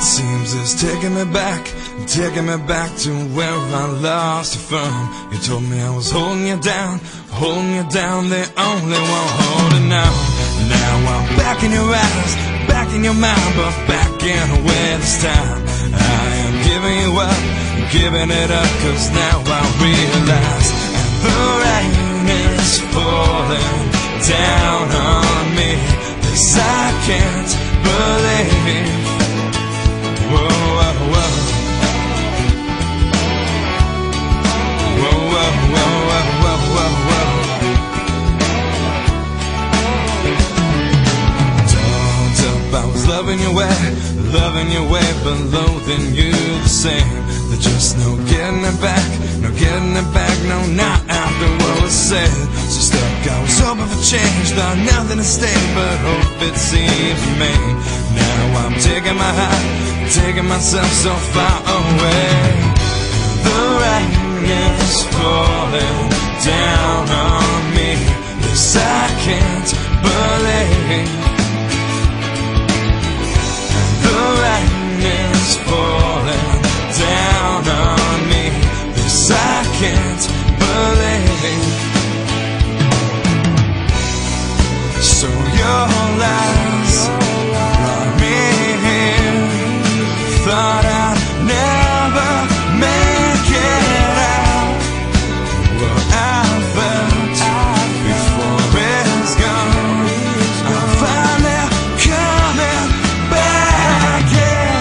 seems it's taking me back to where I lost you from. You told me I was holding you down, the only one holding on. Now I'm back in your eyes, back in your mind, but back in a way this time. I am giving you up, giving it up, 'cause now I realize the rain is falling down on me. This I can't believe. Whoa, whoa, whoa. Whoa, whoa, whoa, whoa, whoa, whoa. Talked up, I was loving your way, but loathing you the same. There's just no getting it back, no, not after what was said. So stuck, I was hoping for change, thought nothing to stay, but hope it seems to me. Now I'm taking my heart, taking myself so far away. The rain is falling down on me. This I can't believe. The rain is falling down on me. This I can't believe. So your lies brought me here. Thought I'd never make it out. What I felt before it's gone, I'm finally coming back in.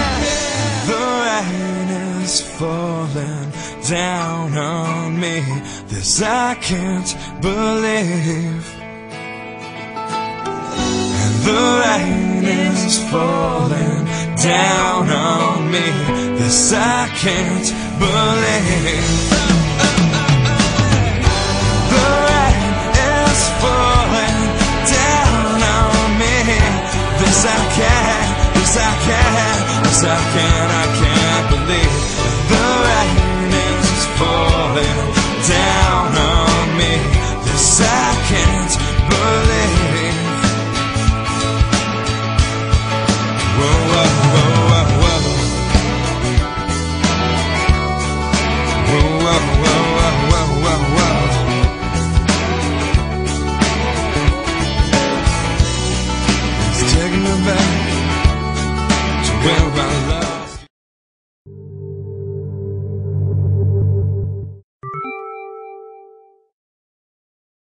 The rain is falling down on me. This I can't believe. The rain is falling down on me. This I can't believe. The rain is falling down on me. This I can't believe. The rain is falling down on me. This I can't believe. Whoa, whoa, whoa, whoa, whoa. Whoa, whoa, whoa, whoa, whoa, whoa. It's taking me back to where I